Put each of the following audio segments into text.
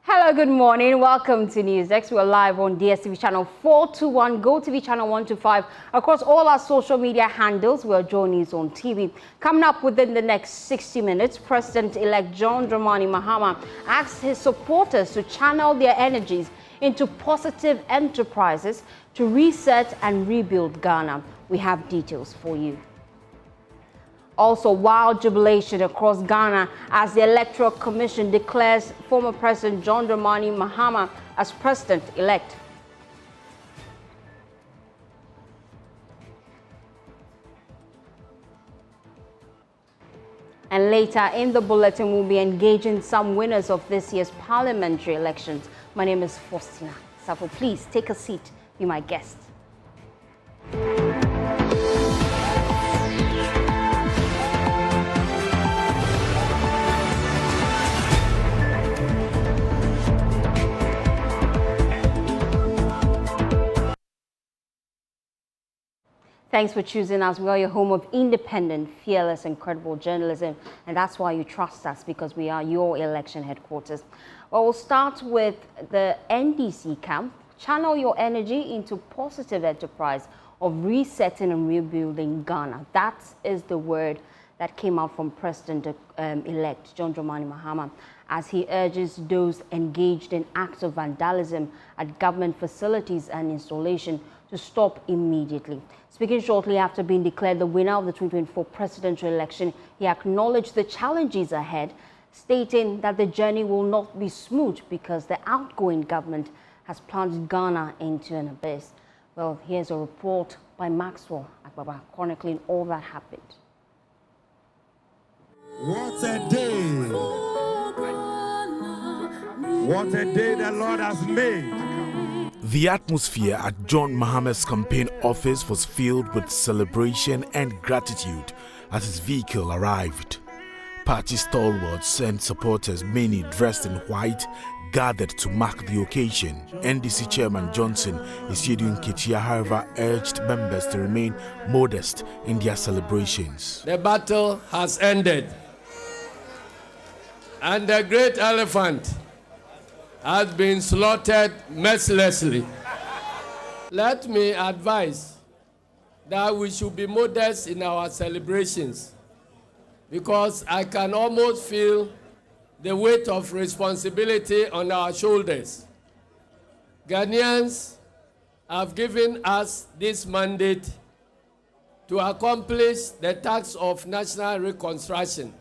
Hello, good morning. Welcome to NewsX. We're live on DSTV channel 421, GoTV channel 125. Across all our social media handles, we're Joy News on TV. Coming up within the next 60 minutes, President-elect John Dramani Mahama asked his supporters to channel their energies into positive enterprises to reset and rebuild Ghana. We have details for you. Also, wild jubilation across Ghana as the Electoral Commission declares former President John Dramani Mahama as president-elect. And later in the bulletin, we'll be engaging some winners of this year's parliamentary elections. My name is Faustina Safo. Please take a seat, be my guest. Thanks for choosing us. We are your home of independent, fearless, and credible journalism. And that's why you trust us, because we are your election headquarters. Well, we'll start with the NDC camp. Channel your energy into positive enterprise of resetting and rebuilding Ghana. That is the word that came out from President-elect John Dramani Mahama as he urges those engaged in acts of vandalism at government facilities and installation to stop immediately. Speaking shortly after being declared the winner of the 2024 presidential election, he acknowledged the challenges ahead, stating that the journey will not be smooth because the outgoing government has plunged Ghana into an abyss. Well, here's a report by Maxwell Akbaba chronicling all that happened. What a day! What a day the Lord has made! The atmosphere at John Mahama's campaign office was filled with celebration and gratitude as his vehicle arrived. Party stalwarts and supporters, many dressed in white, gathered to mark the occasion. NDC Chairman Johnson Isiedu Nketia, however, urged members to remain modest in their celebrations. The battle has ended, and the great elephant has been slaughtered mercilessly. Let me advise that we should be modest in our celebrations, because I can almost feel the weight of responsibility on our shoulders. Ghanaians have given us this mandate to accomplish the task of national reconstruction.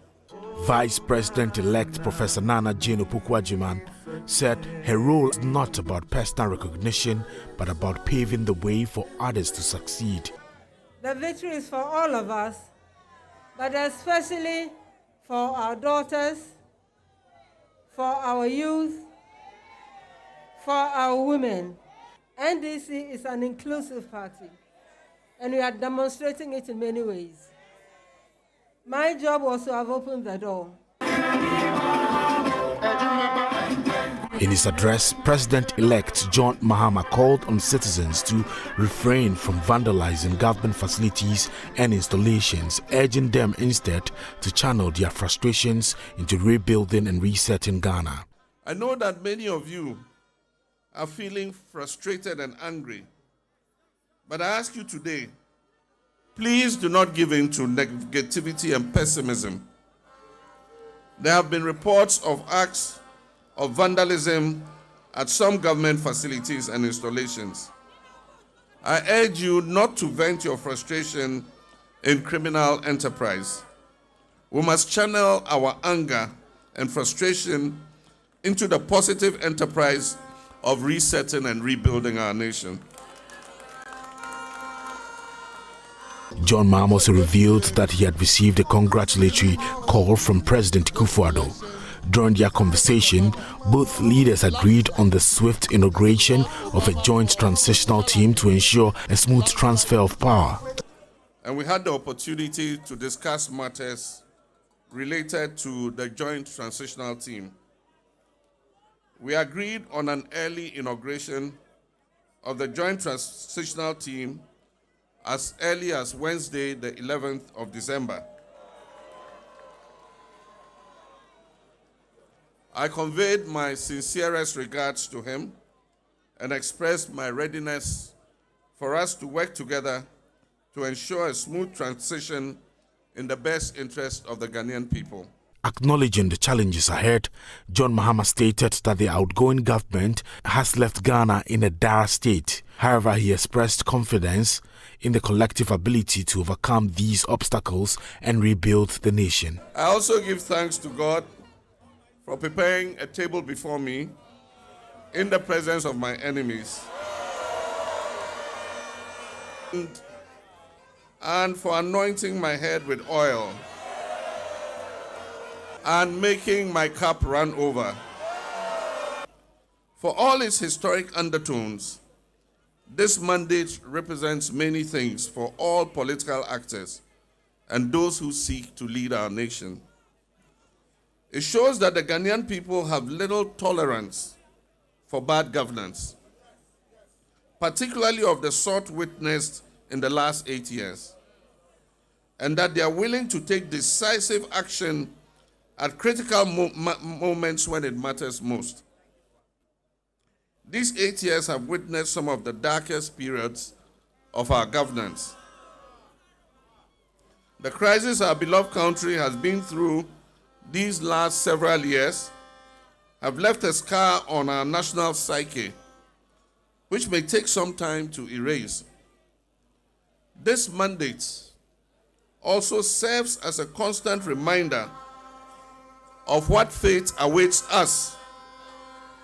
Vice President-elect Professor Nana Jane Opoku-Agyeman said her role is not about personal recognition, but about paving the way for others to succeed. The victory is for all of us, but especially for our daughters, for our youth, for our women. NDC is an inclusive party, and we are demonstrating it in many ways. My job was to have opened the door. In his address, President-elect John Mahama called on citizens to refrain from vandalizing government facilities and installations, urging them instead to channel their frustrations into rebuilding and resetting Ghana. I know that many of you are feeling frustrated and angry, but I ask you today, please do not give in to negativity and pessimism. There have been reports of acts of vandalism at some government facilities and installations. I urge you not to vent your frustration in criminal enterprise. We must channel our anger and frustration into the positive enterprise of resetting and rebuilding our nation. John Mahama also revealed that he had received a congratulatory call from President Akufo-Addo. During their conversation, both leaders agreed on the swift inauguration of a joint transitional team to ensure a smooth transfer of power. And we had the opportunity to discuss matters related to the joint transitional team. We agreed on an early inauguration of the joint transitional team as early as Wednesday, the 11th of December. I conveyed my sincerest regards to him and expressed my readiness for us to work together to ensure a smooth transition in the best interest of the Ghanaian people. Acknowledging the challenges ahead, John Mahama stated that the outgoing government has left Ghana in a dire state. However, he expressed confidence in the collective ability to overcome these obstacles and rebuild the nation. I also give thanks to God for preparing a table before me in the presence of my enemies, and for anointing my head with oil and making my cup run over. For all its historic undertones, this mandate represents many things for all political actors and those who seek to lead our nation. It shows that the Ghanaian people have little tolerance for bad governance, particularly of the sort witnessed in the last 8 years, and that they are willing to take decisive action at critical moments when it matters most. These 8 years have witnessed some of the darkest periods of our governance. The crisis our beloved country has been through these last several years have left a scar on our national psyche, which may take some time to erase. This mandate also serves as a constant reminder of what fate awaits us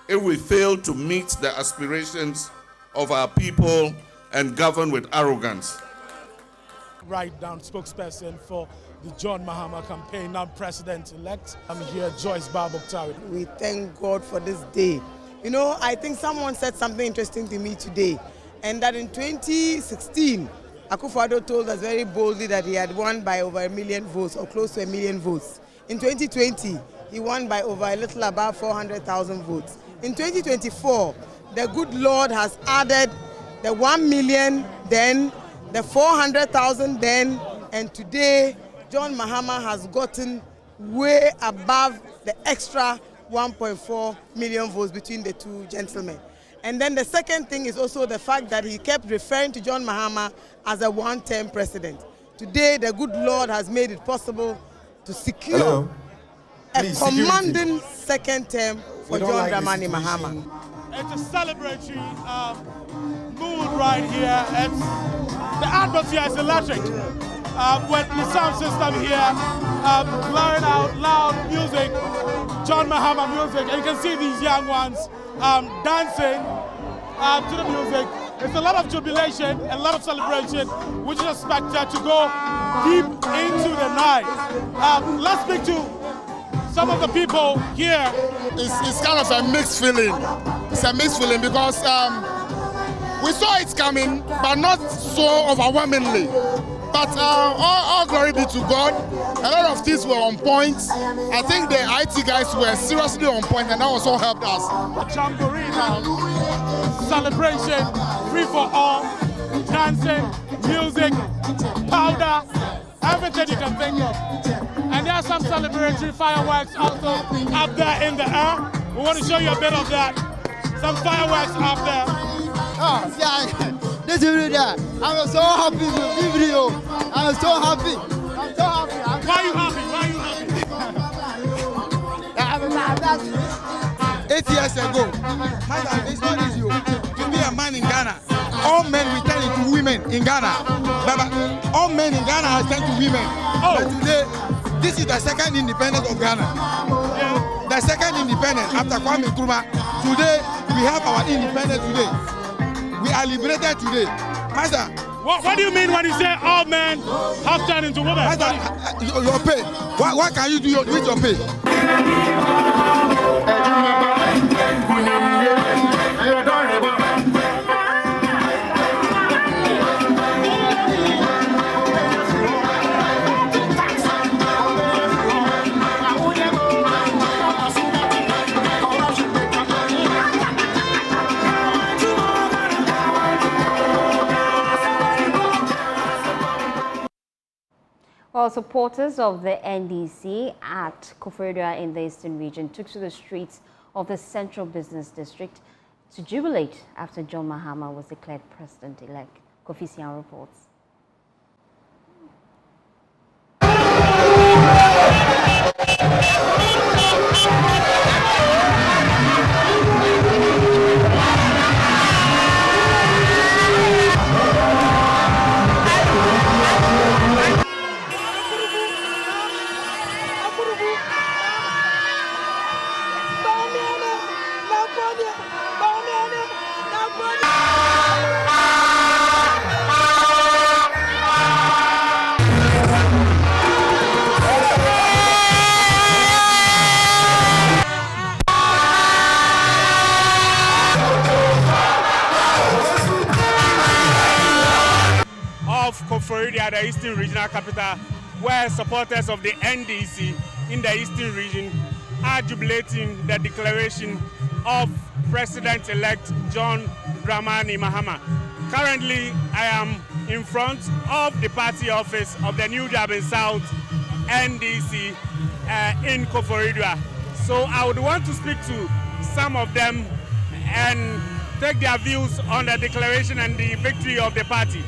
if we fail to meet the aspirations of our people and govern with arrogance. Right down spokesperson for the John Mahama campaign, now president-elect. I'm here, Joyce Barboctari. We thank God for this day. You know, I think someone said something interesting to me today, and that in 2016, Akufo-Addo told us very boldly that he had won by over 1 million votes, or close to 1 million votes. In 2020, he won by over a little above 400,000 votes. In 2024, the good Lord has added the 1 million then, the 400,000 then, and today, John Mahama has gotten way above the extra 1.4 million votes between the two gentlemen. And then the second thing is also the fact that he kept referring to John Mahama as a one-term president. Today, the good Lord has made it possible to secure a commanding second term for John Dramani Mahama. It's a celebratory mood right here. The atmosphere is electric. With the sound system here, blaring out loud music, John Mahama music, and you can see these young ones dancing to the music. It's a lot of jubilation and a lot of celebration, which is expected to go deep into the night. Let's speak to some of the people here. It's kind of a mixed feeling. It's a mixed feeling because we saw it coming, but not so overwhelmingly. But all glory be to God. A lot of things were on point. I think the IT guys were seriously on point, and that also helped us. Jamboree now, celebration, free for all, dancing, music, powder, everything you can think of. And there are some celebratory fireworks also up there in the air. We want to show you a bit of that. Some fireworks up there. Oh, yeah. This is I'm so happy with this video. I'm so happy. I'm so happy. Why are you happy? Why are you happy? 8 years ago, it's not easy to be a man in Ghana. All men will turn into women in Ghana. But all men in Ghana have turned to women. Oh. But today, this is the second independence of Ghana. Yeah. The second independence after Kwame Nkrumah. Today, we have our independence today. We are liberated today. Master. What do you mean when you say all men have turned into women? Master, your pay. What can you do with your pay? Well, supporters of the NDC at Akufo-Addo in the Eastern region took to the streets of the Central Business District to jubilate after John Mahama was declared president-elect. Kofi Sian reports. Akufo-Addo, the Eastern Regional Capital, where supporters of the NDC in the Eastern region are jubilating the declaration of President-elect John Dramani Mahama. Currently, I am in front of the party office of the New Durban South NDC in Akufo-Addo. So I would want to speak to some of them and take their views on the declaration and the victory of the party.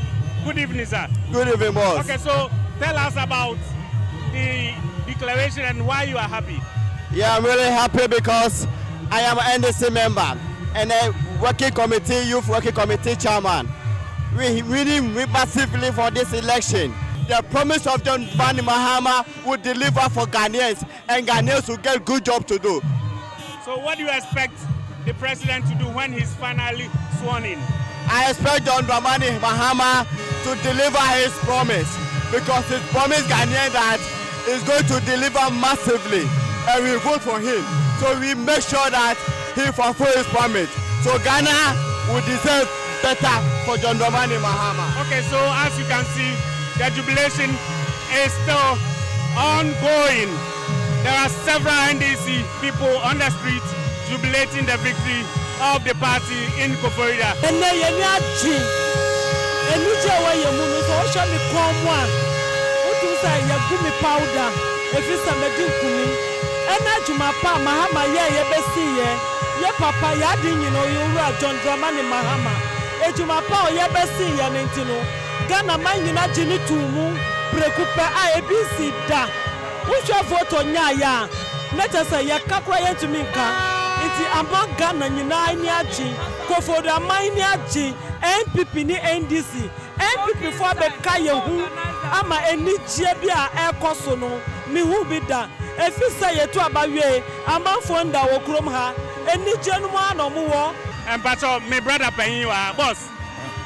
Good evening, sir. Good evening, boss. Okay, so tell us about the declaration and why you are happy. Yeah, I'm really happy because I am an NDC member and a working committee, youth working committee chairman. We winning massively for this election. The promise of John Dramani Mahama will deliver for Ghanaians and Ghanaians will get good job to do. So what do you expect the president to do when he's finally sworn in? I expect John Dramani Mahama to deliver his promise because he promised Ghanaians that he's going to deliver massively and we vote for him. So we make sure that he fulfills his promise. So Ghana will deserve better for John Dramani Mahama. Okay, so as you can see, the jubilation is still ongoing. There are several NDC people on the street jubilating the victory of the party in Akufo-Addo. John Dramani Mahama. Ghana manyina jini tumu prekupe ABC da. Usha voto nyaya. Netasa ya kakwa yentu minka. Iti amba Ghana nyina ni aji. Akufo-Addo amani aji. NPP ni NDC. NPP for beka yehu. Ama eni jebia ekoso no. Mihu bida. Efisa yetu abawe. Ama fonda wokrom ha. Eni jenuma no muwo. But my brother Penyiwa, boss.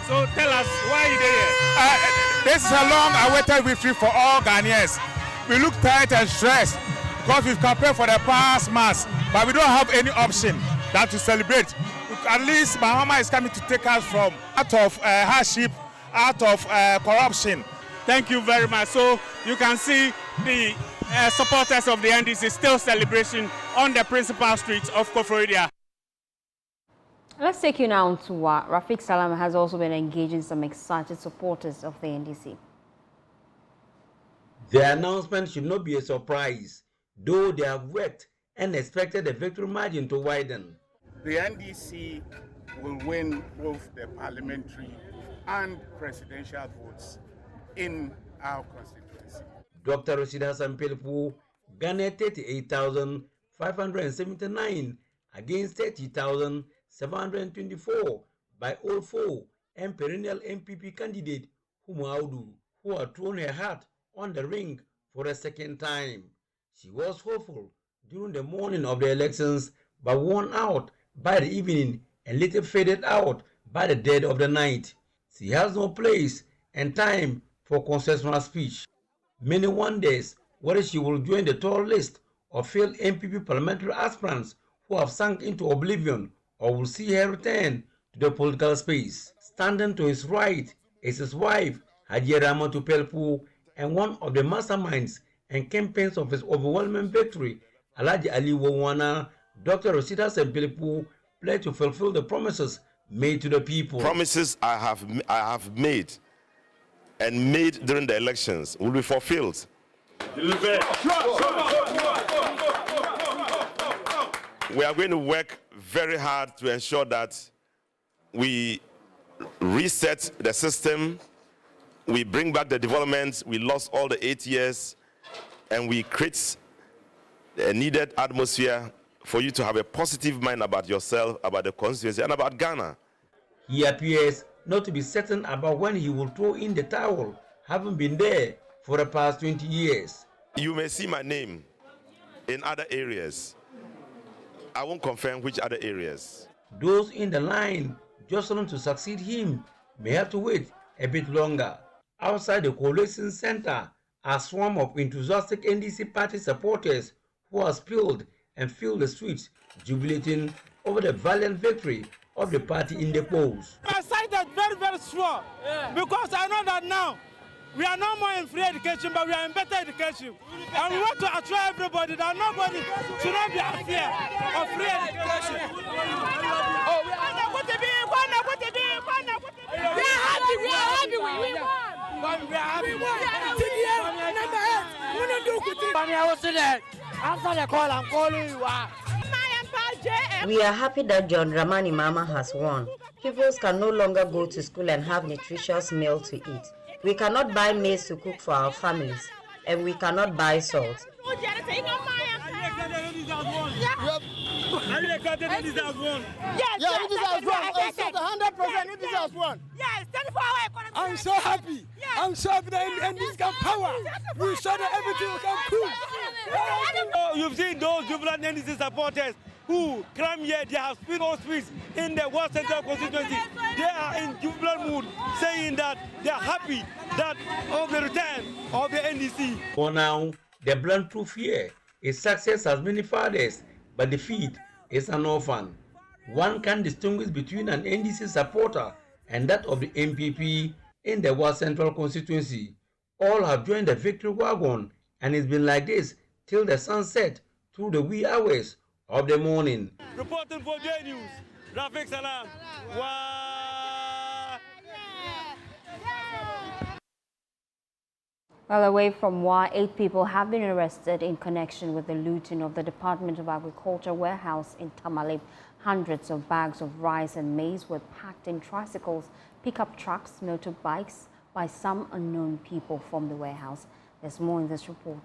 So tell us why you there. This is a long-awaited victory for all Ghanaians. We look tired and stressed because we've campaigned for the past months, but we don't have any option than to celebrate. At least Mahama is coming to take us from out of hardship, out of corruption. Thank you very much. So you can see the supporters of the NDC still celebrating on the principal streets of Akufo-Addo. Let's take you now to Rafiq Salam has also been engaging some excited supporters of the NDC. The announcement should not be a surprise, though they have worked and expected the victory margin to widen. The NDC will win both the parliamentary and presidential votes in our constituency. Dr. Rashida Sampelpu garnered 38,579 against 30,724 by all four and perennial MPP candidate Akufo-Addo, who had thrown her hat on the ring for a second time. She was hopeful during the morning of the elections, but won out by the evening and later faded out by the dead of the night. She has no place and time for concessional speech. Many wonders whether she will join the tall list of failed MPP parliamentary aspirants who have sunk into oblivion, or will see her return to the political space. Standing to his right is his wife, Hajiya Ramatu Pelpu, and one of the masterminds and campaigns of his overwhelming victory, Alhaji Ali Wawana. Dr. Rashida Sampelpu pledged to fulfill the promises made to the people. Promises I have made and made during the elections will be fulfilled. We are going to work very hard to ensure that we reset the system, we bring back the development we lost all the 8 years, and we create a needed atmosphere for you to have a positive mind about yourself, about the constituency, and about Ghana. He appears not to be certain about when he will throw in the towel, having been there for the past 20 years. You may see my name in other areas. I won't confirm which other areas. Those in the line jostling to succeed him may have to wait a bit longer. Outside the coalition center, a swarm of enthusiastic NDC party supporters who have spilled and filled the streets, jubilating over the valiant victory of the party in the polls. I'm excited, very, very sure, because I know that now we are no more in free education, but we are in better education. And we want to assure everybody that nobody should not be afraid of free education. We are happy, we won. We are happy. After the call, I'm calling you. We are happy that John Dramani Mahama has won. Pupils can no longer go to school and have nutritious meal to eat. We cannot buy maize to cook for our families, and we cannot buy salt. Yes, I'm so happy. I'm so happy that this can power. We show that everything can cook. You've seen those jubilant NDC supporters who come here, they have spin all streets in the West Central Constituency. They are in jubilant mood, saying that they are happy that of the return of the NDC. For now, the blunt truth here is success has many fathers, but defeat is an orphan. One can distinguish between an NDC supporter and that of the MPP in the West Central Constituency. All have joined the victory wagon, and it's been like this till the sunset through the wee hours of the morning. Reporting for J News, Rafik Salam. Well, away from war, 8 people have been arrested in connection with the looting of the Department of Agriculture warehouse in Tamale. Hundreds of bags of rice and maize were packed in tricycles, pickup trucks, motorbikes by some unknown people from the warehouse. There's more in this report.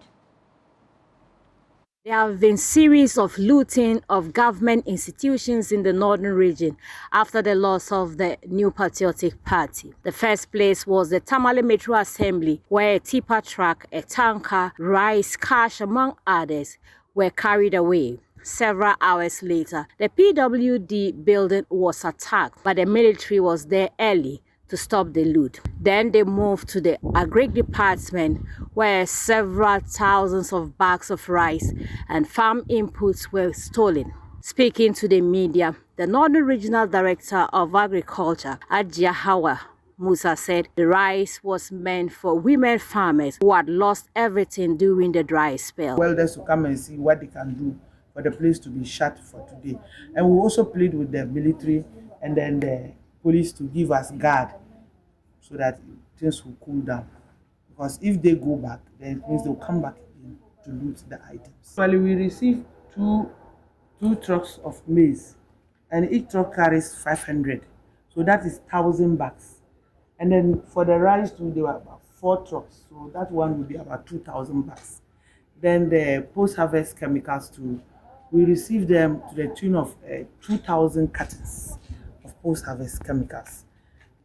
There have been series of looting of government institutions in the northern region after the loss of the New Patriotic Party. The first place was the Tamale Metro Assembly, where a tipper truck, a tanker, rice, cash, among others, were carried away. Several hours later, the PWD building was attacked, but the military was there early to stop the loot. Then they moved to the Agric Department, where several thousands of bags of rice and farm inputs were stolen. Speaking to the media, the Northern Regional Director of Agriculture, Adja Hawa Musa, said the rice was meant for women farmers who had lost everything during the dry spell. Welders to come and see what they can do for the place to be shut for today. And we also plead with the military and then the police to give us guard so that things will cool down. Because if they go back, then it means they'll come back again to loot the items. Actually, we received two trucks of maize, and each truck carries 500. So that is 1,000 bags. And then for the rice too, there were about 4 trucks. So that one will be about 2,000 bags. Then the post-harvest chemicals too, we received them to the tune of 2,000 cartons of post-harvest chemicals.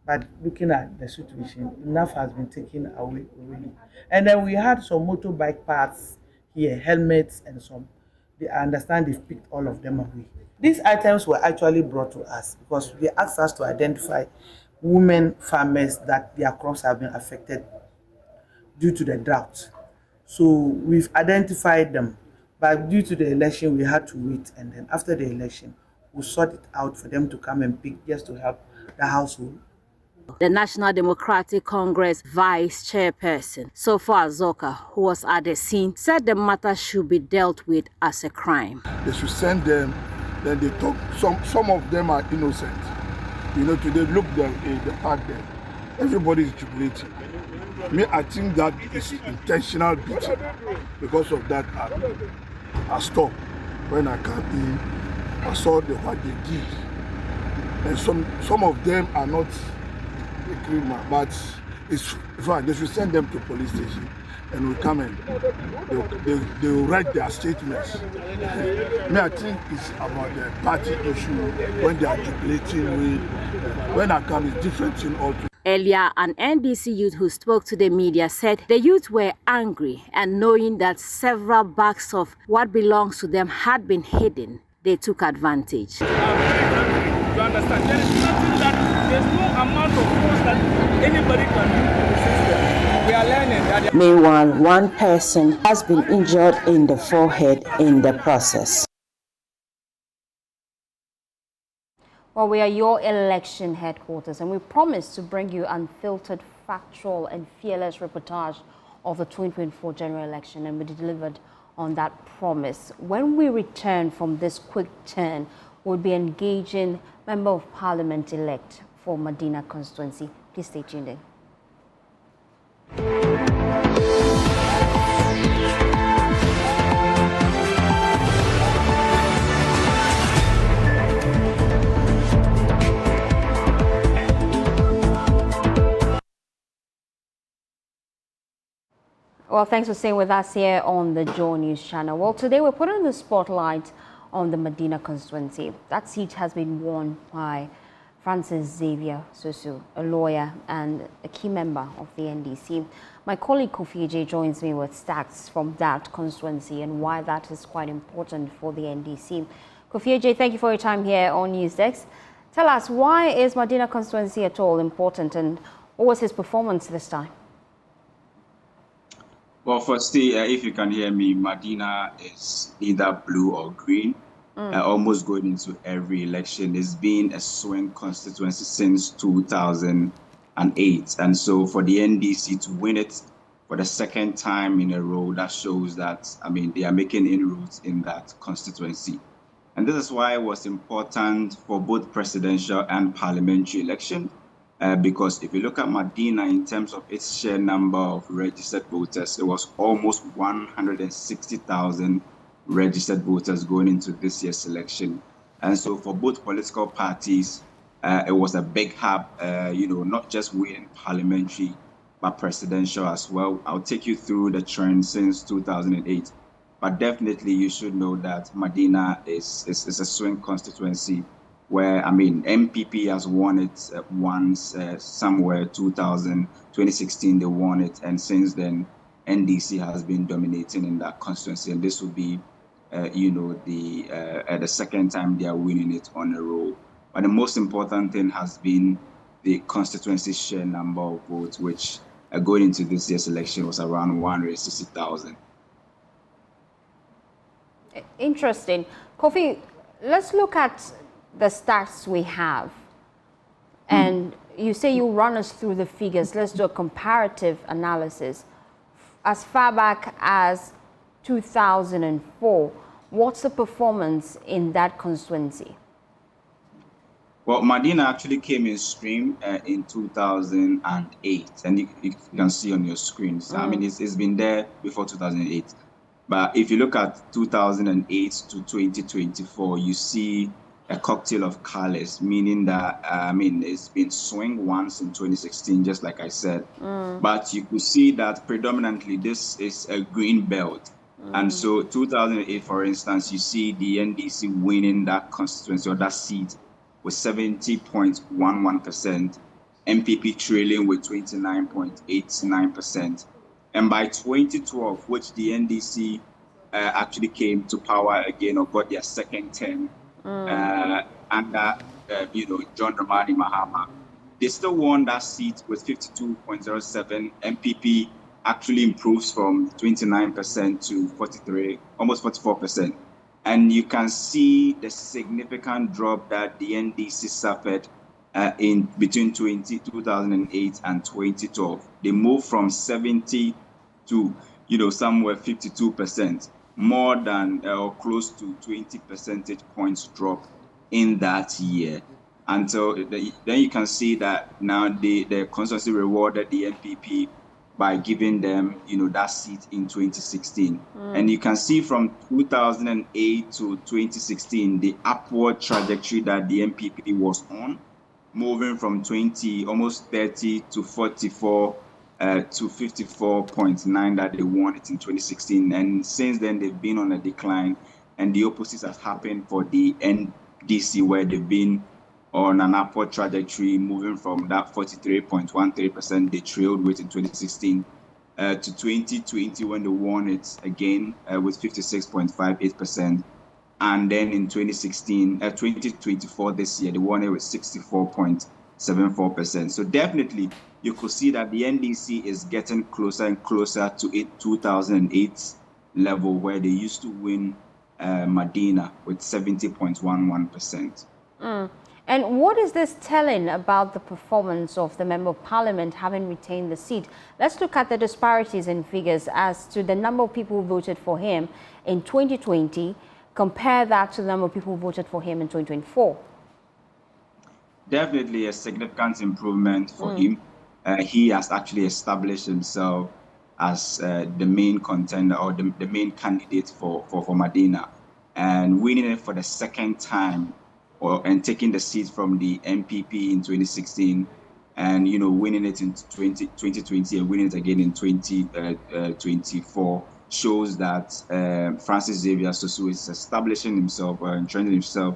But looking at the situation, enough has been taken away already. And then we had some motorbike parts here, helmets and some. I understand they've picked all of them away. These items were actually brought to us because they asked us to identify women farmers that their crops have been affected due to the drought. So we've identified them, but due to the election, we had to wait. And then after the election, we sought it out for them to come and pick just to help the household. The National Democratic Congress Vice Chairperson, Sosu Azoka, who was at the scene, said the matter should be dealt with as a crime. They should send them, then they talk. Some of them are innocent. You know, today look the park there. everybody is jubilating. Me, I think that is intentional beating. Because of that, I stopped. When I came in, I saw what they did. And some of them are not a criminal, but it's fine. They should send them to police station and we'll come and they will write their statements. Me, I think it's about the party issue when they are jubilating. When I come, it's different thing altogether. Earlier, an NDC youth who spoke to the media said the youth were angry and knowing that several bags of what belongs to them had been hidden, they took advantage. You understand? There is nothing that, there's no amount of force that anybody can do to the system. We are learning that. Meanwhile, one person has been injured in the forehead in the process. Well, we are your election headquarters, and we promise to bring you unfiltered, factual, and fearless reportage of the 2024 general election, and we delivered on that promise. When we return from this quick turn, we'll be engaging Member of Parliament-elect for Madina Constituency. Please stay tuned in. Well, thanks for staying with us here on the Joy News channel. Well, today we're putting the spotlight on the Madina constituency. That seat has been won by Francis Xavier Sosu, a lawyer and a key member of the NDC. My colleague Kofi-Addo joins me with stats from that constituency and why that is quite important for the NDC. Kofi-Addo, thank you for your time here on NewsDesk. Tell us, why is Madina constituency at all important, and what was his performance this time? Well, firstly, if you can hear me, Madina is either blue or green. Almost going into every election. It's been a swing constituency since 2008. And so for the NDC to win it for the second time in a row, that shows that, I mean, they are making inroads in that constituency. And this is why it was important for both presidential and parliamentary election. Because if you look at Madina in terms of its sheer number of registered voters, it was almost 160,000 registered voters going into this year's election. And so for both political parties, it was a big hub, not just winning parliamentary, but presidential as well. I'll take you through the trend since 2008. But definitely you should know that Madina is a swing constituency where, I mean, MPP has won it once, somewhere 2016 they won it, and since then NDC has been dominating in that constituency, and this will be, the second time they are winning it on a roll. But the most important thing has been the constituency share number of votes, which going into this year's election was around 160,000. Interesting. Kofi, let's look at the stats we have. And you say you run us through the figures. Let's do a comparative analysis. As far back as 2004, what's the performance in that constituency? Well, Madina actually came in stream in 2008, and you can see on your screen. So, I mean, it's been there before 2008. But if you look at 2008 to 2024, you see a cocktail of colors, meaning that, it's been swing once in 2016, just like I said. But you could see that predominantly this is a green belt. And so 2008, for instance, you see the NDC winning that constituency or that seat with 70.11%, MPP trailing with 29.89%. And by 2012, which the NDC actually came to power again or got their second term, under John Dramani Mahama, they still won that seat with 52.07. MPP actually improves from 29% to 43, almost 44%. And you can see the significant drop that the NDC suffered in between 2008 and 2012. They moved from 70 to somewhere 52%. More than or close to 20 percentage points drop in that year. until then you can see that now the constituency rewarded the NPP by giving them, that seat in 2016. And you can see from 2008 to 2016, the upward trajectory that the NPP was on, moving from almost 30 to 44 to 54.9 that they won it in 2016. And since then, they've been on a decline. And the opposite has happened for the NDC, where they've been on an upward trajectory, moving from that 43.13% they trailed with in 2016 to 2020, when they won it again with 56.58%. And then in 2024, this year, they won it with 64.74%. So definitely, you could see that the NDC is getting closer and closer to 2008 level, where they used to win Madina with 70.11%. And what is this telling about the performance of the Member of Parliament having retained the seat? Let's look at the disparities in figures as to the number of people who voted for him in 2020. Compare that to the number of people who voted for him in 2024. Definitely a significant improvement for him. He has actually established himself as the main contender, or the main candidate for Madina, and winning it for the second time, and taking the seat from the MPP in 2016, and winning it in 2020 and winning it again in 2024 shows that Francis Xavier Sosu is establishing himself or entrenching himself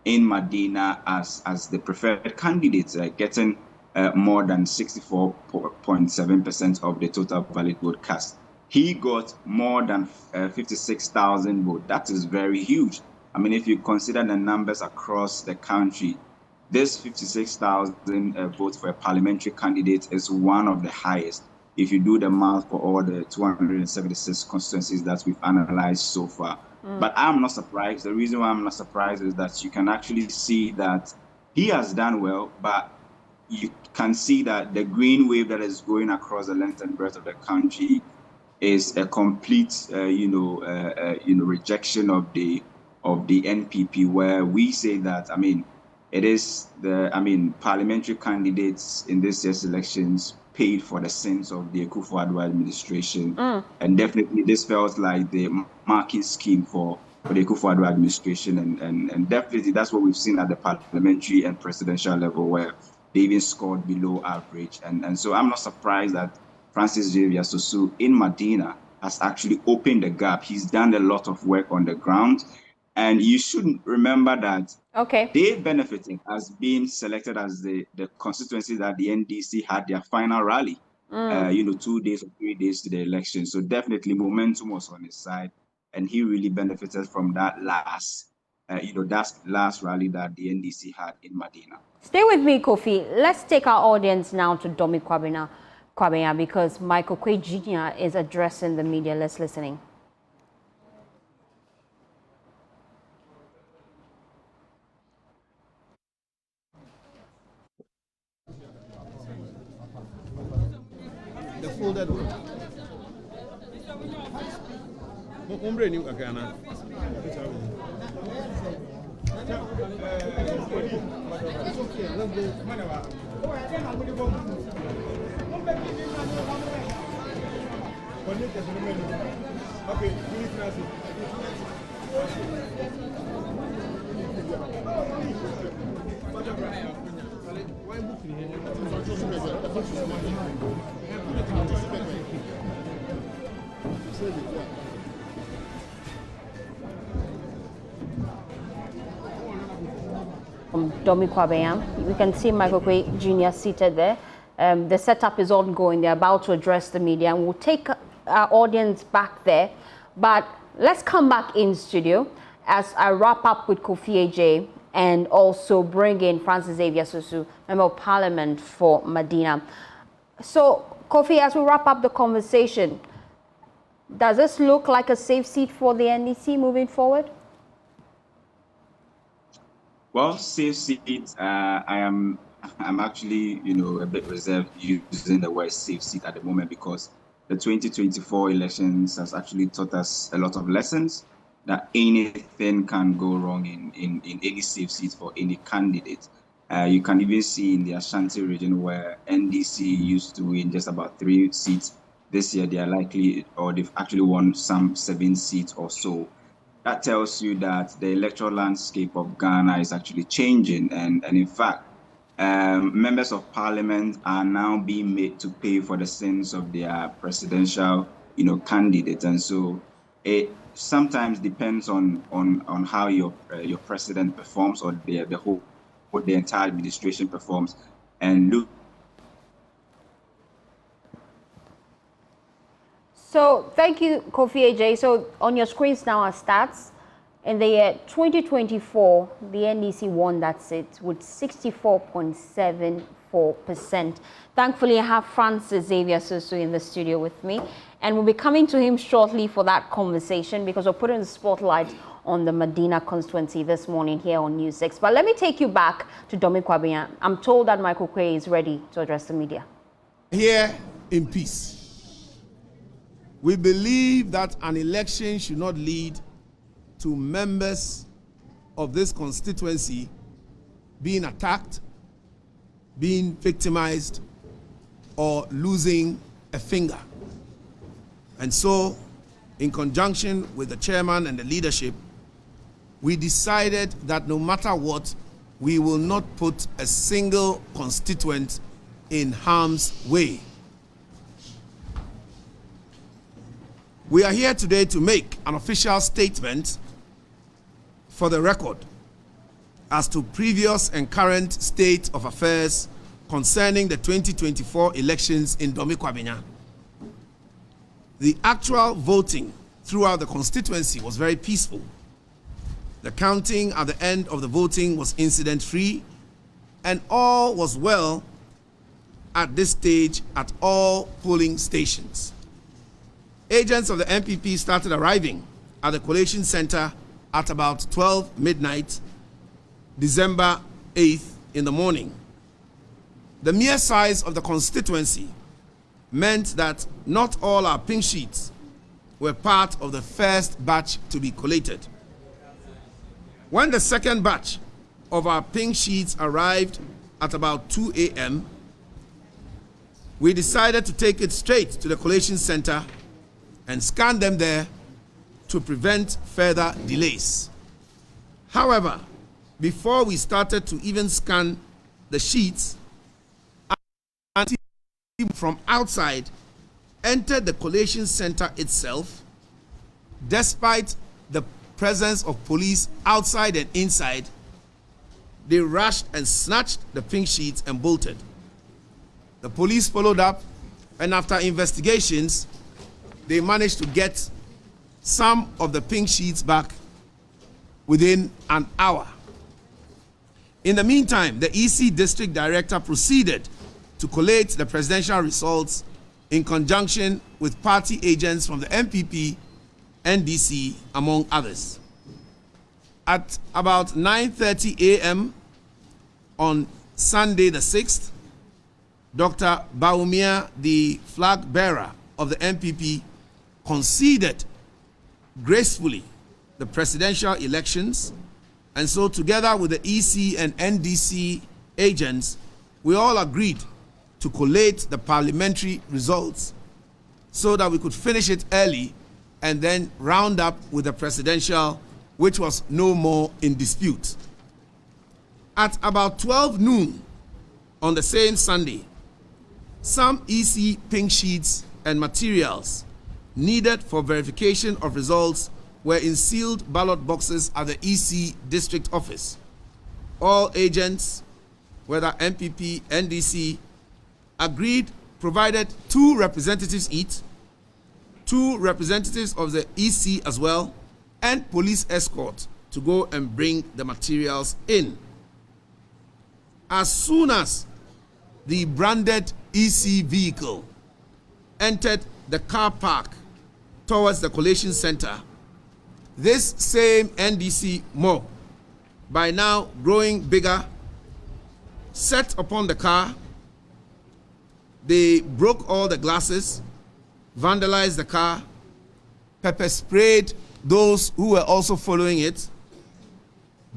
in Madina as the preferred candidate, getting more than 64.7% of the total valid vote cast. He got more than 56,000 votes. That is very huge. I mean, if you consider the numbers across the country, this 56,000 votes for a parliamentary candidate is one of the highest, if you do the math for all the 276 constituencies that we've analyzed so far. But I'm not surprised. The reason why I'm not surprised is that you can actually see that he has done well, but you can see that the green wave that is going across the length and breadth of the country is a complete, rejection of the NPP, where we say that, it is parliamentary candidates in this year's elections paid for the sins of the Akufo-Addo administration. And definitely this felt like the marking scheme for the Akufo-Addo administration. And definitely that's what we've seen at the parliamentary and presidential level, where they even scored below average. And so I'm not surprised that Francis Xavier Sosu in Madina has actually opened the gap. He's done a lot of work on the ground. And you should remember that they benefited as being selected as the constituency that the NDC had their final rally, 2 days or 3 days to the election. So definitely momentum was on his side, and he really benefited from that last rally that the NDC had in Madina. Stay with me, Kofi. Let's take our audience now to Dome Kwabenya, because Michael Quay Jr. is addressing the media. Let's listen. The folded one. Umbre new Agana. Dome Kwabenya. We can see Michael Quay Jr. seated there. The setup is ongoing. They're about to address the media, and we'll take our audience back there. But let's come back in studio as I wrap up with Kofi AJ and also bring in Francis Xavier Sosu, Member of Parliament for Madina. So, Kofi, as we wrap up the conversation, does this look like a safe seat for the NDC moving forward? Well, safe seat, I'm actually, a bit reserved using the word safe seat at the moment, because the 2024 elections has actually taught us a lot of lessons, that anything can go wrong in any safe seat for any candidate. You can even see in the Ashanti region where NDC used to win just about 3 seats. This year they are likely, or they've actually won some 7 seats or so. That tells you that the electoral landscape of Ghana is actually changing, and in fact, members of parliament are now being made to pay for the sins of their presidential, candidate, and so it sometimes depends on how your president performs, or the entire administration performs. And look. So thank you, Kofi AJ. So on your screens now are stats. In the year 2024, the NDC won that seat with 64.74%. Thankfully, I have Francis Xavier Sosu in the studio with me, and we'll be coming to him shortly for that conversation because we're putting the spotlight on the Madina constituency this morning here on News 6. But let me take you back to Dome Kwabenya. I'm told that Michael Quay is ready to address the media. Here in peace. We believe that an election should not lead to members of this constituency being attacked, being victimized, or losing a finger. And so, in conjunction with the chairman and the leadership, we decided that no matter what, we will not put a single constituent in harm's way. We are here today to make an official statement for the record as to previous and current state of affairs concerning the 2024 elections in Dome Kwabenya. The actual voting throughout the constituency was very peaceful. The counting at the end of the voting was incident-free, and all was well at this stage at all polling stations. Agents of the MPP started arriving at the collation center at about 12 midnight, December 8th in the morning. The mere size of the constituency meant that not all our pink sheets were part of the first batch to be collated. When the second batch of our pink sheets arrived at about 2 a.m., we decided to take it straight to the collation center and scan them there to prevent further delays. However, before we started to even scan the sheets, a team from outside entered the collation center itself, despite the presence of police outside and inside. They rushed and snatched the pink sheets and bolted. The police followed up, and after investigations, they managed to get some of the pink sheets back within an hour. In the meantime, the EC district director proceeded to collate the presidential results in conjunction with party agents from the MPP, NDC, among others. At about 9:30 a.m. on Sunday the 6th, Dr. Baumia, the flag bearer of the MPP, conceded gracefully the presidential elections, and so together with the EC and NDC agents, we all agreed to collate the parliamentary results so that we could finish it early and then round up with the presidential, which was no more in dispute. At about 12 noon on the same Sunday, some EC pink sheets and materials needed for verification of results were in sealed ballot boxes at the EC district office. All agents, whether MPP, NDC, agreed, provided 2 representatives each, 2 representatives of the EC as well, and police escort to go and bring the materials in. As soon as the branded EC vehicle entered the car park towards the collation center, this same NDC mob, by now growing bigger, set upon the car. They broke all the glasses, vandalized the car, pepper sprayed those who were also following it,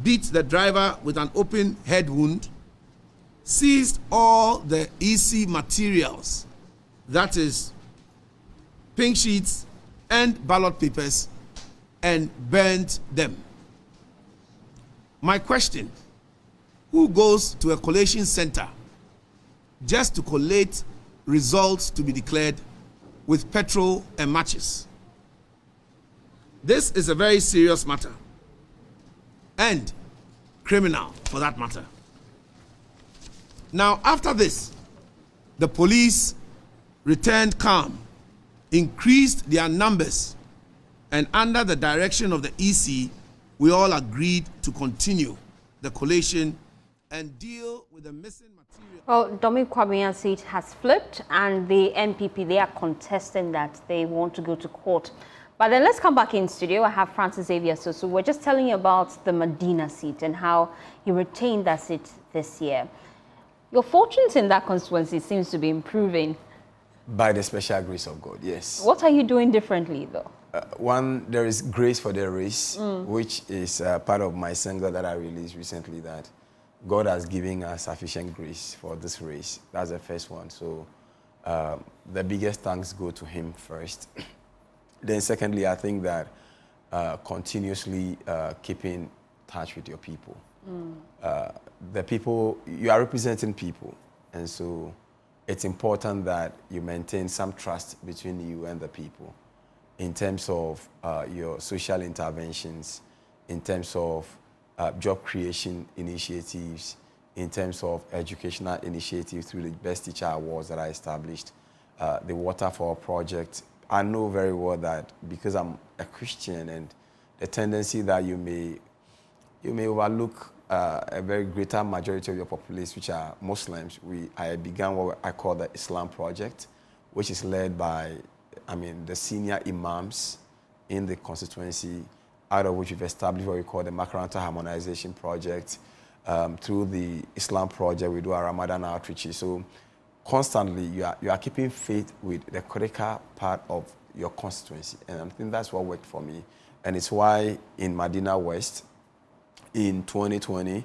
beat the driver with an open head wound, seized all the EC materials, that is, pink sheets and ballot papers, and burnt them. My question, who goes to a collation center just to collate results to be declared with petrol and matches? This is a very serious matter, and criminal for that matter. Now, after this, the police returned calm, increased their numbers, and under the direction of the EC, we all agreed to continue the collation and deal with the missing material. Well, Dome Kwabenya's seat has flipped, and the NPP, they are contesting that they want to go to court. But then let's come back in studio. I have Francis Xavier Sosu. We're just telling you about the Madina seat and how you retained that seat this year. Your fortunes in that constituency seems to be improving. By the special grace of God, yes. What are you doing differently, though? One, there is grace for the race, which is part of my single that I released recently, that God has given us sufficient grace for this race. That's the first one. So the biggest thanks go to him first. Then secondly, I think that continuously keeping touch with your people. The people, you are representing people, and so it's important that you maintain some trust between you and the people in terms of your social interventions, in terms of job creation initiatives, in terms of educational initiatives through the Best Teacher Awards that I established, the Water for All project. I know very well that because I'm a Christian, and the tendency that you may overlook a very greater majority of your populace, which are Muslims. I began what I call the Islam Project, which is led by, the senior imams in the constituency, out of which we've established what we call the Makaranta Harmonization Project. Through the Islam Project, we do our Ramadan outreaches. So constantly, you are keeping faith with the critical part of your constituency. And I think that's what worked for me. And it's why in Madina West, in 2020,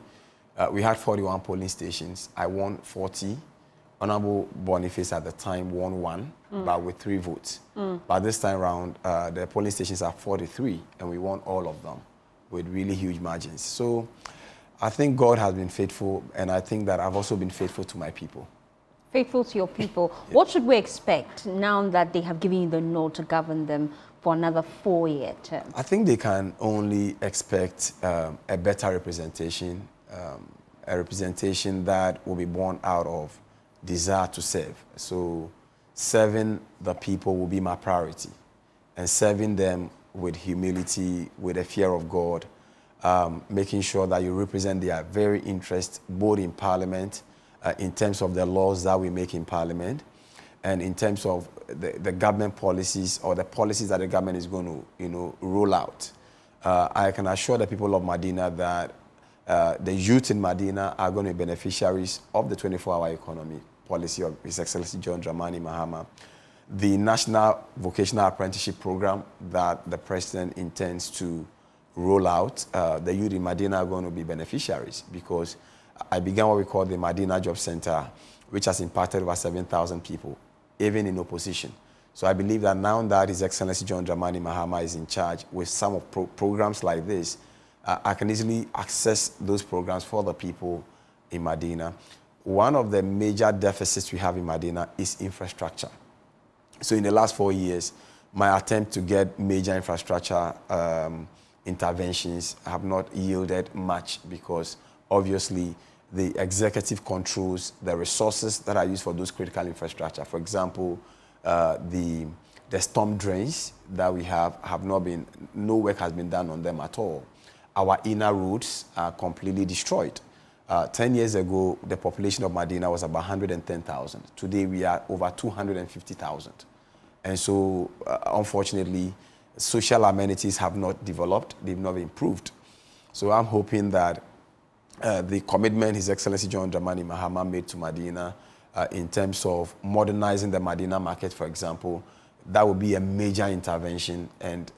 we had 41 polling stations. I won 40. Honorable Boniface at the time won 1, but with 3 votes. But this time around, the polling stations are 43, and we won all of them with really huge margins. So I think God has been faithful, and I think that I've also been faithful to my people. Faithful to your people. Yeah. What should we expect now that they have given you the nod to govern them for another 4-year term? I think they can only expect a better representation, a representation that will be born out of desire to serve. So serving the people will be my priority, and serving them with humility, with a fear of God, making sure that you represent their very interest, both in Parliament, in terms of the laws that we make in Parliament, and in terms of the government policies or the policies that the government is going to, roll out. I can assure the people of Madina that the youth in Madina are going to be beneficiaries of the 24-hour economy policy of His Excellency John Dramani Mahama, the National Vocational Apprenticeship Program that the President intends to roll out. The youth in Madina are going to be beneficiaries, because I began what we call the Madina Job Center, which has impacted over 7,000 people, even in opposition. So I believe that now that His Excellency John Dramani Mahama is in charge with some of programs like this, I can easily access those programs for the people in Madina. One of the major deficits we have in Madina is infrastructure. So in the last 4 years, my attempt to get major infrastructure interventions have not yielded much, because obviously the executive controls the resources that are used for those critical infrastructure. For example, the storm drains that we have not been, no work has been done on them at all. Our inner roads are completely destroyed. 10 years ago, the population of Madina was about 110,000. Today, we are over 250,000. And so, unfortunately, social amenities have not developed. They've not improved. So I'm hoping that the commitment His Excellency John Dramani Mahama made to Madina in terms of modernizing the Madina market, for example, that will be a major intervention. And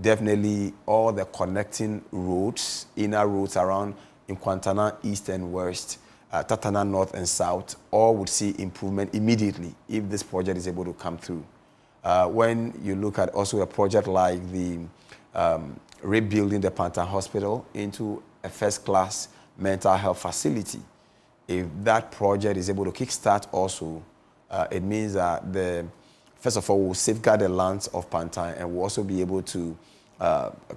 definitely all the connecting roads, inner roads around in Quantana East and West, Tatana North and South, all would see improvement immediately if this project is able to come through. When you look at also a project like the rebuilding the Pantan Hospital into a first-class mental health facility, if that project is able to kickstart also, it means that first of all, we'll safeguard the lands of Pantan, and we'll also be able to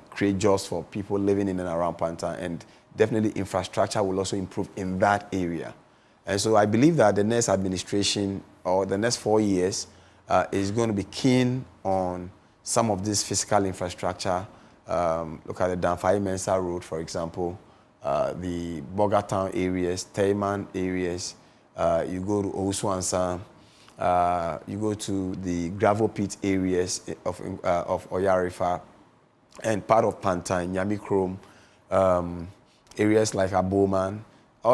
create jobs for people living in and around Pantan, and definitely infrastructure will also improve in that area. And so I believe that the next administration or the next 4 years is going to be keen on some of this physical infrastructure. Look at the Danfai Mensa Road, for example, the Bogatown areas, Taiman areas, you go to Ouswansa, you go to the gravel pit areas of Oyarifa, and part of Pantan, Nyamikrom, areas like Aboman.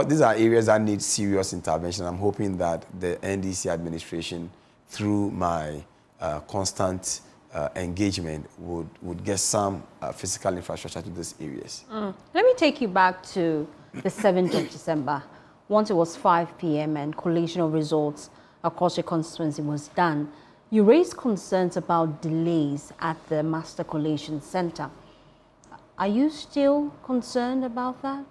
These are areas that need serious intervention. I'm hoping that the NDC administration, through my constant engagement, would get some physical infrastructure to these areas. Let me take you back to the 7th of December. Once it was 5 p.m. and collation of results across your constituency was done, you raised concerns about delays at the Master Collation Center. Are you still concerned about that?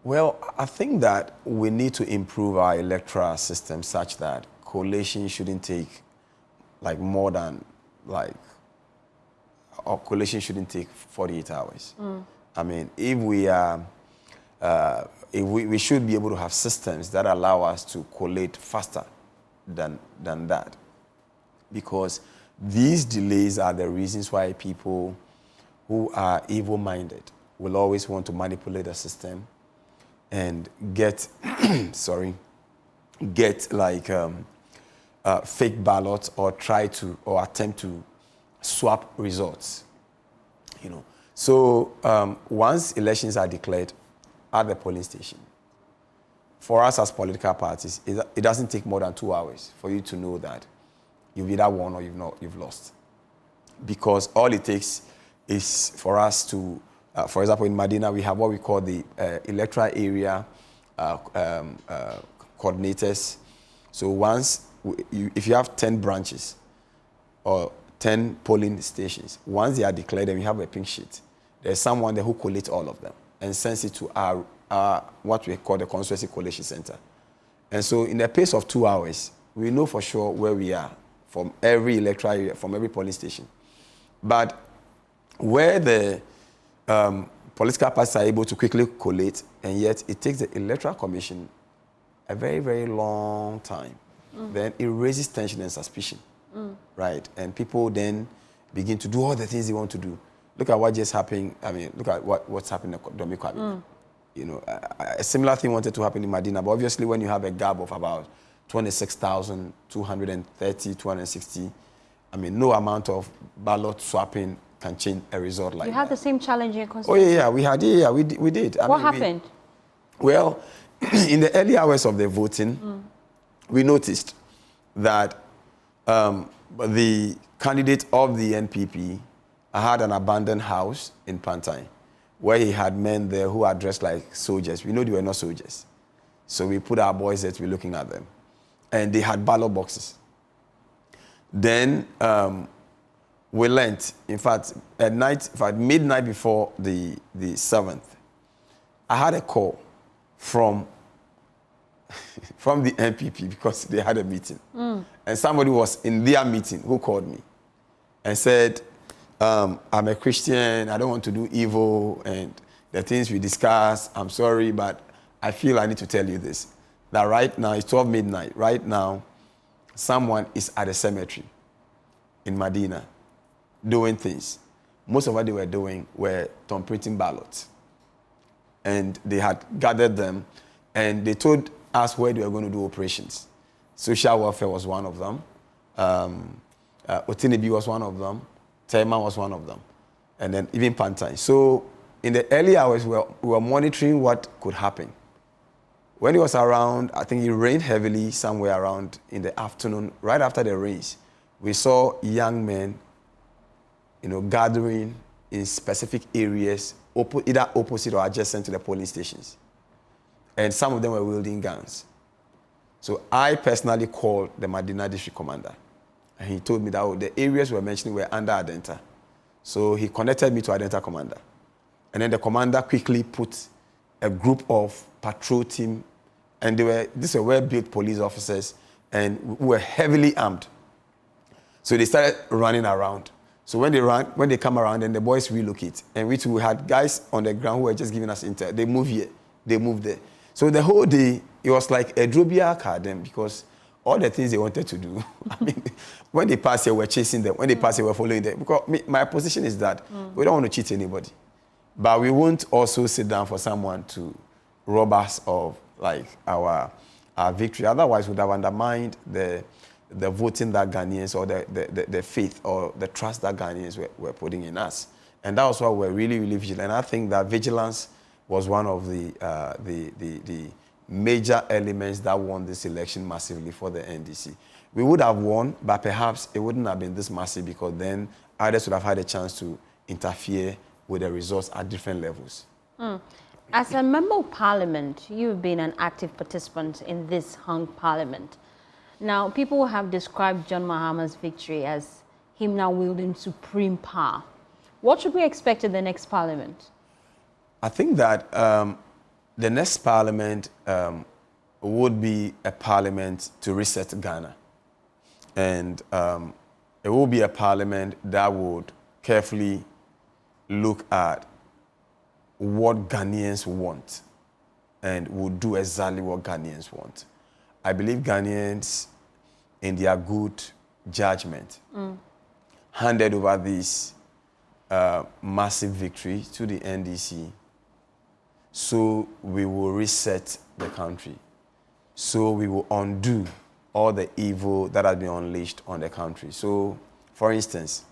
Well, I think that we need to improve our electoral system such that collation shouldn't take more than or collation shouldn't take 48 hours. I mean, if we are, we should be able to have systems that allow us to collate faster than that, because these delays are the reasons why people who are evil-minded will always want to manipulate the system and get, fake ballots or attempt to swap results. So once elections are declared at the polling station, for us as political parties, it doesn't take more than 2 hours for you to know that you've either won or you've lost, because all it takes is for us to, for example, in Madina, we have what we call the electoral area coordinators. So if you have 10 branches or 10 polling stations, once they are declared and we have a pink sheet, there's someone there who collates all of them and sends it to our what we call the Constituency Collation Center. And so in the pace of 2 hours, we know for sure where we are from every electoral area, from every polling station. But where the political parties are able to quickly collate, and yet it takes the Electoral Commission a very, very long time, then it raises tension and suspicion, right? And people then begin to do all the things they want to do. Look at what just happened. I mean, look at what's happened at Dome Kwabenya. A similar thing wanted to happen in Madina, but obviously when you have a gap of about 26,230, 260, I mean, no amount of ballot swapping can change a result like that. You had the same challenge in your constituency? Oh, yeah, we had, we did. What happened? Well, in the early hours of the voting, we noticed that the candidate of the NPP had an abandoned house in Pantai, where he had men there who are dressed like soldiers. We know they were not soldiers. So we put our boys there to be looking at them. And they had ballot boxes. Then we learned, in fact, midnight before the 7th, I had a call from the NPP because they had a meeting. And somebody was in their meeting who called me and said, I'm a Christian, I don't want to do evil, and the things we discussed, I'm sorry, but I feel I need to tell you this. That right now, it's 12 midnight, right now, someone is at a cemetery in Madina doing things. Most of what they were doing were printing ballots. And they had gathered them, and they told us where they were going to do operations. Social welfare was one of them. Otinibi was one of them. Tema was one of them. And then even Pantai. So in the early hours, we were monitoring what could happen. When it was around, I think it rained heavily somewhere around in the afternoon, right after the rains, we saw young men, gathering in specific areas, either opposite or adjacent to the polling stations. and some of them were wielding guns. So I personally called the Madina district commander, and he told me that the areas we were mentioning were under Adenta. So he connected me to Adenta commander. And then the commander quickly put a group of patrol team, and these were well-built police officers, and we were heavily armed. So they started running around. So when they come around, then the boys relocate. And we too had guys on the ground who were just giving us intel. They move here, they move there. So the whole day, it was like a drobia card then, because all the things they wanted to do, I mean, when they pass here, we're chasing them. When they pass here, we're following them. Because my position is that we don't want to cheat anybody. But we won't also sit down for someone to rob us of like our victory. Otherwise, we would have undermined the voting that Ghanaians, or the faith or the trust that Ghanaians were putting in us. And that was why we're really, really vigilant. And I think that vigilance was one of the major elements that won this election massively for the NDC. We would have won, but perhaps it wouldn't have been this massive, because then others would have had a chance to interfere with the results at different levels. As a member of parliament, you've been an active participant in this hung parliament. Now, people have described John Mahama's victory as him now wielding supreme power. What should we expect in the next parliament? I think that the next parliament would be a parliament to reset Ghana. And it will be a parliament that would carefully look at what Ghanaians want and would do exactly what Ghanaians want. I believe Ghanaians, in their good judgment, handed over this massive victory to the NDC, so we will reset the country. So we will undo all the evil that has been unleashed on the country. So, for instance,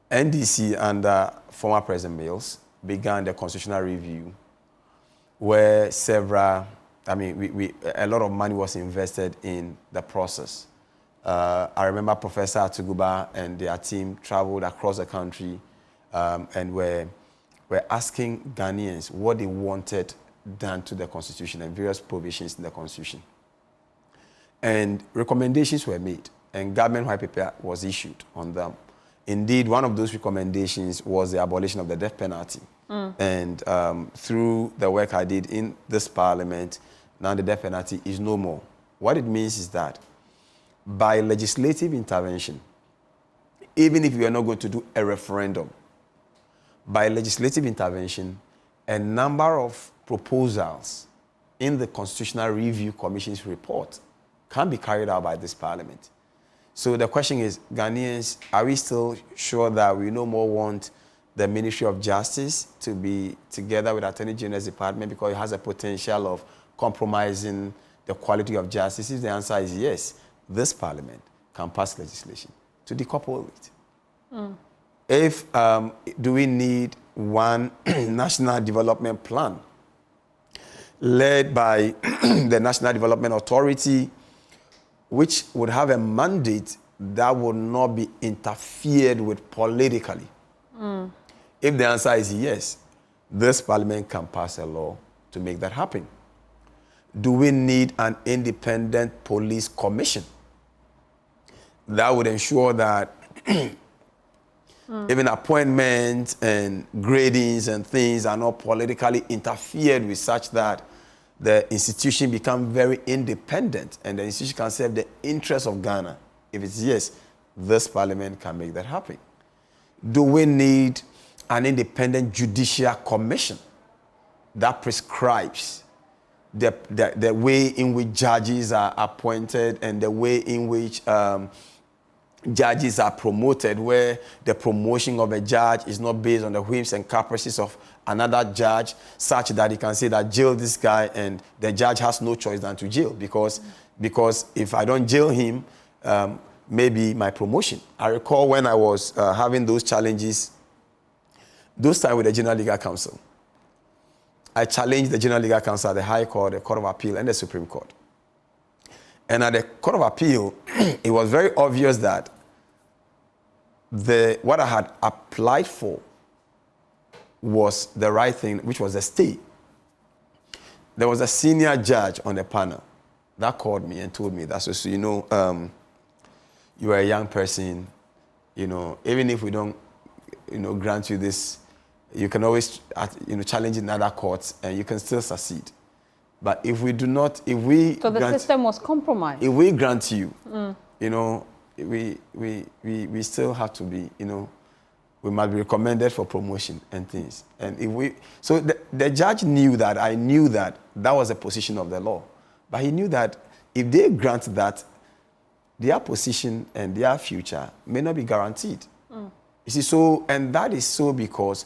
NDC under former President Mills began the constitutional review, where a lot of money was invested in the process. I remember Professor Atuguba and their team traveled across the country and were asking Ghanaians what they wanted done to the Constitution and various provisions in the Constitution. And recommendations were made, and government white paper was issued on them. Indeed, one of those recommendations was the abolition of the death penalty. And through the work I did in this parliament, now the death penalty is no more. What it means is that by legislative intervention, even if you are not going to do a referendum, by legislative intervention, a number of proposals in the Constitutional Review Commission's report can be carried out by this parliament. So the question is, Ghanaians, are we still sure that we no more want the Ministry of Justice to be together with Attorney General's Department because it has a potential of compromising the quality of justice? If the answer is yes, this parliament can pass legislation to decouple it. If do we need one national development plan led by the National Development Authority, which would have a mandate that would not be interfered with politically? If the answer is yes, this parliament can pass a law to make that happen. Do we need an independent police commission that would ensure that even appointments and gradings and things are not politically interfered with, such that the institution become very independent and the institution can serve the interests of Ghana? If it's yes, this parliament can make that happen. Do we need an independent judicial commission that prescribes the way in which judges are appointed and the way in which judges are promoted, where the promotion of a judge is not based on the whims and caprices of another judge, such that he can say that jail this guy and the judge has no choice than to jail, because if I don't jail him, maybe my promotion. I recall when I was having those challenges, those times with the General Legal Council, I challenged the General Legal Council at the High Court, the Court of Appeal, and the Supreme Court. And at the Court of Appeal, it was very obvious that what I had applied for was the right thing, which was a stay. there was a senior judge on the panel that called me and told me that, so you know, you are a young person, you know, even if we don't, you know, grant you this, you can always, you know, challenge in other courts and you can still succeed. But if we do not, if we so the system was compromised. If we grant you, you know, we still have to be, you know, we must be recommended for promotion and things. And if we, so the judge knew that, I knew that that was a position of the law. But he knew that if they grant that, their position and their future may not be guaranteed. You see, so, and that is so because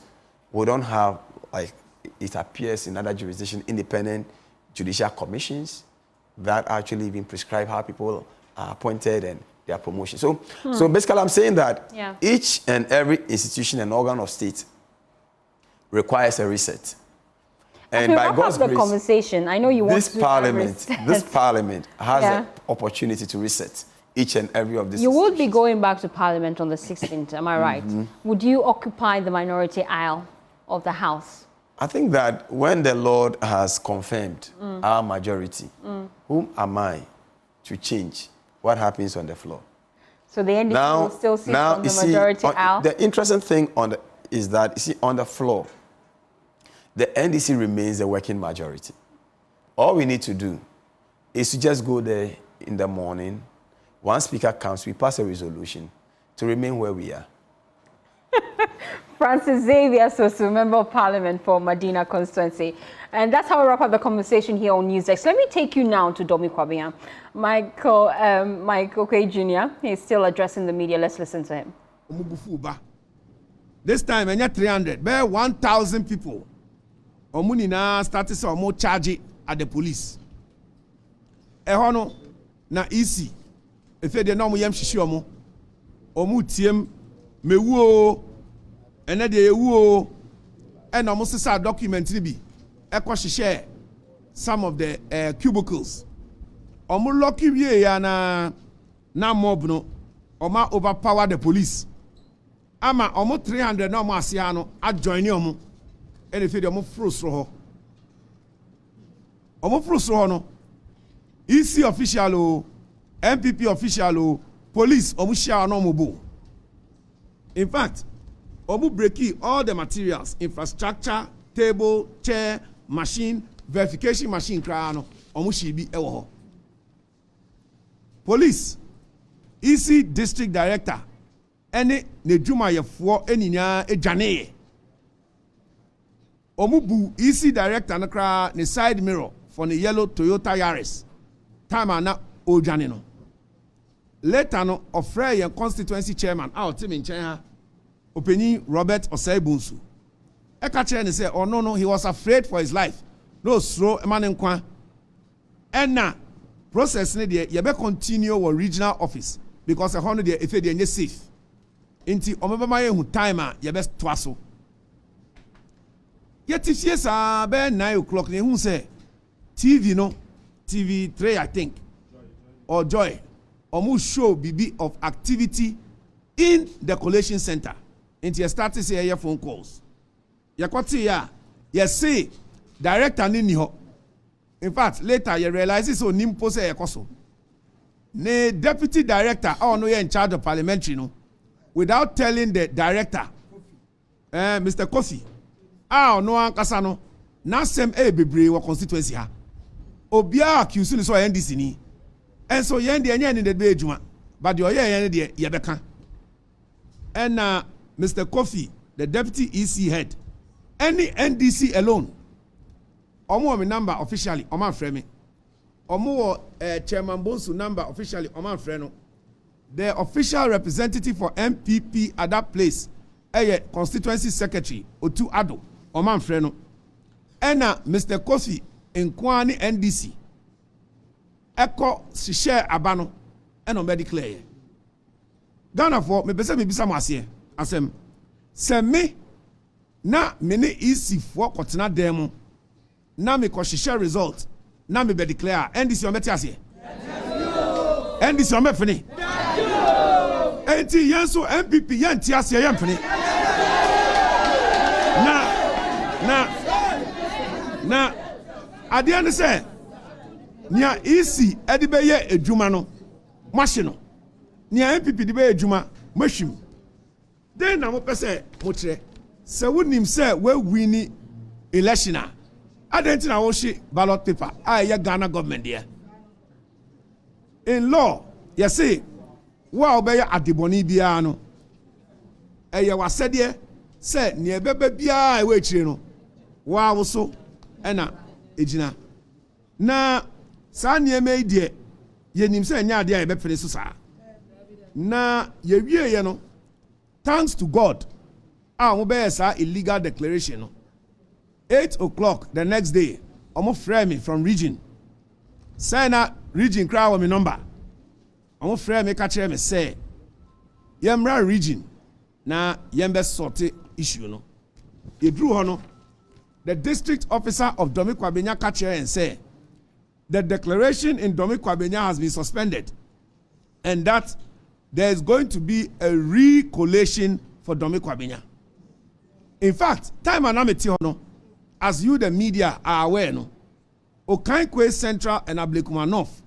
we don't have, like it appears in other jurisdictions, independent judicial commissions that actually even prescribe how people are appointed and their promotion. So, so basically I'm saying that each and every institution and organ of state requires a reset. And by God's grace, conversation, I know you want this parliament has an opportunity to reset each and every of these. You will be going back to parliament on the 16th, am I right? Would you occupy the minority aisle of the House? I think that when the Lord has confirmed our majority, whom am I to change what happens on the floor? So the NDC will still sit on the majority aisle? The interesting thing is that, you see, on the floor, the NDC remains the working majority. All we need to do is to just go there in the morning. One speaker comes, we pass a resolution to remain where we are. Francis Xavier Sosu, Member of Parliament for Madina Constituency. And that's how we wrap up the conversation here on NewsX. Let me take you now to Dome Kwabenya. Michael K. Jr., he's still addressing the media. Let's listen to him. This time, 300, bare 1,000 people. Omunina started some more charge at the police. Ehono na easy. If they no mo yam shishi omu tiem mewu and de ewu and almost sa document ni bi share some of the cubicles. Omu lucky wie ya na mob no oma overpower the police. Ama omu 300 no mo asia no adjoin omu. And if you are frustro no EC official MPP official police share no mobo. In fact, breaking all the materials, infrastructure, table, chair, machine, verification machine krano shibi ewo. Police EC district director ene nejuma yefo eninya ejane. Omubu EC director nakra ne side mirror for the yellow Toyota Yaris. Time ana ojane no. Later no offer your constituency chairman out in China. Openi Robert Osaibunsu. Eka chere say oh no he was afraid for his life. No slow man nkwa. And now process ne dey be continue our regional office because a hundred dey efe dey safe. Inti omebama ye hu time a ye be twaso. Yet if yes, about 9 o'clock, who say TV no, TV3 I think, or Joy, or show BB of activity in the collation center. And you start to say your phone calls. You got to ya, you say director nini ho. In fact, later you realize it's on nimpo say yakoso. Ne deputy director, oh no, you're in charge of parliamentary no, without telling the director, Mr. Kofi. No ankasa no na sem bebre wo constituency ha obia accuse ni so NDC ni enso yen de enya ni de be adwuma but the yen de ye beka and Mr. Kofi the deputy EC head any NDC alone omo me number officially oman frɛ me omo chairman Bonsu number officially oman frɛ no the official representative for MPP at that place constituency secretary Akufo-Addo Oman Freno. Ena Mr. Kofi Nkwani NDC. Eko si share abano. Eno me declare. Ghana for me pese me bisa mo ase. Asem. Se me na me ne EC for kotena demo. Na me ko share result. Na me be declare NDC o meti ase. NDC o me fini. Enti yanso MPP yanti ase yan fini. at the end say nia easy edi be ye adwuma no machine no nia MPP di be adwuma machine then na mo pese mo kire se wonim se we win election a adenti na wo hye ballot paper a Ghana government there in law you say wa obey adiboni bia no wasede se ne bebe bia we kire no wa wo so ena ejina na sa ne me die yenim se nya ade a be pere so sa na ye wie ye no thanks to God mo be sa illegal declaration no 8 o'clock the next day omo frame me from region say na region cry with me number omo frame me ka kire me say yemra region na yembe sorte issue no e drew ho no the district officer of Dome Kwabenya ka kire and say the declaration in Dome Kwabenya has been suspended and that there is going to be a recollation for Dome Kwabenya. In fact, time and amity no, as you the media are aware no, Okankwe Central and Ablekuma North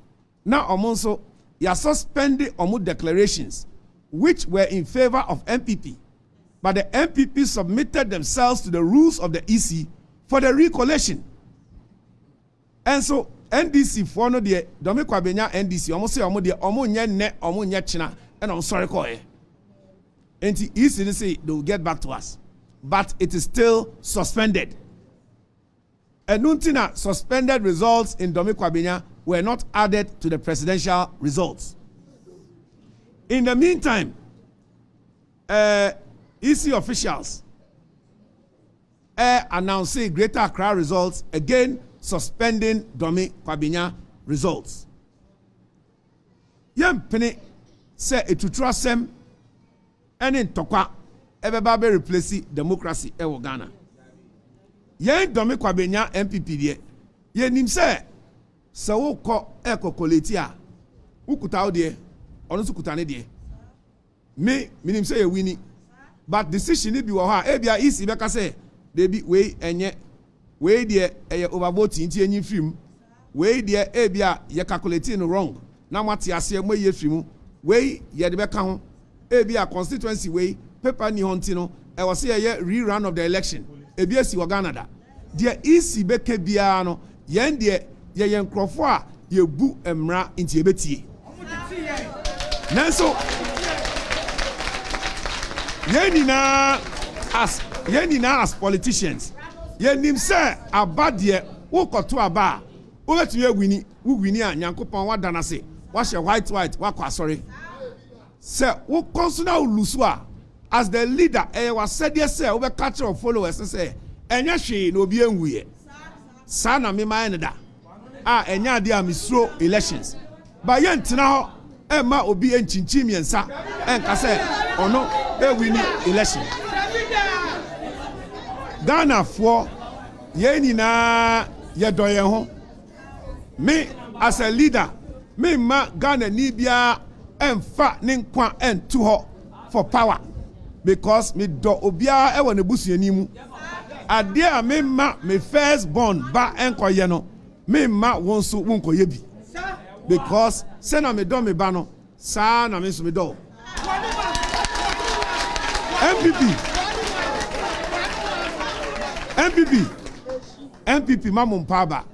now omonso ya suspended omu declarations which were in favor of MPP, but the MPP submitted themselves to the rules of the EC for the recollation. And so NDC for no the Dome Kwabenya NDC omo say omo de omo nye ne omo nye china and I'm sorry ko e. And the EC say they will get back to us, but it is still suspended. And Nuntina suspended results in Dome Kwabenya were not added to the presidential results. In the meantime, EC officials announcing Greater Accra results, again suspending Dome Kwabenya results. Yem penny say etutrasem and in Tokwa everybody replace democracy e Ghana. Yen Dome Kwabenya MPP die ye nim say se wo ko ekokoleti a ukuta wo die ono su kuta ne die me nim say ye wini but decision ni bi wo ha e bia isi be ka say dey bi we enye we die e overvote nti enyi film we die e bia ye calculate no wrong na mate ase mo ye film we ye de be ka ho e bia constituency we paper ni honti no e wo say ye rerun of the election e bia si wo Ghana da de isi be ke bia no yen de ye nkrofo a ye bu emra nti ebetie nanso yenina as politicians yenim say abade wo koto aba wo betu ye wini a nyankopon wadana se wa hye white wa kwa sorry say wo konsuna ulusu a as the leader was said yes say wo be catch your followers say enya hwe na obi enwuye sa na me man da enya ade a misro elections ba ye ntina ho ma obi enchinchi miensa enka say ono win election Ghana for ye nyina ye doye ho me as a leader me ma Ghana ni bia emfa ne nkwa entu ho for power because me do obia e wona busuani mu ade a me ma me first born ba enkoye no me ma wonso wonkoye bi because say na me do me ba no sa na me so me do MPP mamum paba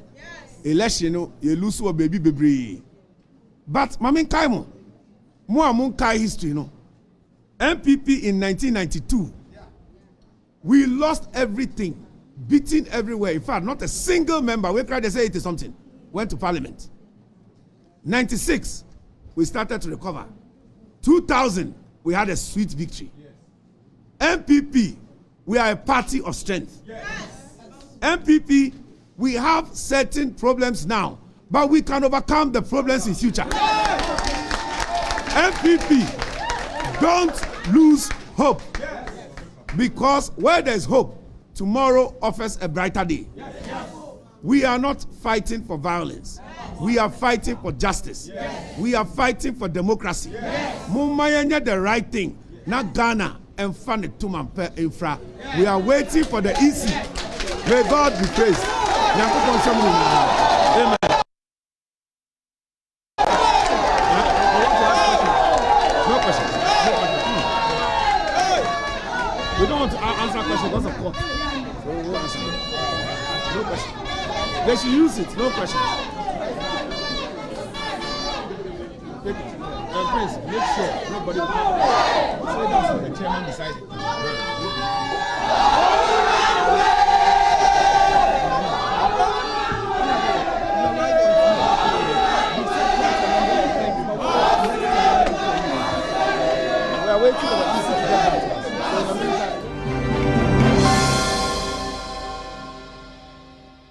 election no ye lose o baby bebre but mamin kai mo amun kai history no MPP in 1992 we lost everything, beaten everywhere. In fact, not a single member we cried to say 80 something went to parliament. 96 we started to recover. 2000 we had a sweet victory. MPP, we are a party of strength. MPP, we have certain problems now, but we can overcome the problems in future. MPP, don't lose hope, because where there's hope, tomorrow offers a brighter day. We are not fighting for violence. We are fighting for justice. We are fighting for democracy. Mumayanya the right thing, not Ghana and fund it to infra. We are waiting for the EC. May God be praised. Amen. No questions. We don't want to answer questions because of court. So we'll answer. No questions. They should use it. No questions. Prince, make sure nobody will come. Say that's what the chairman decided. We are waiting for the EC to get back to us.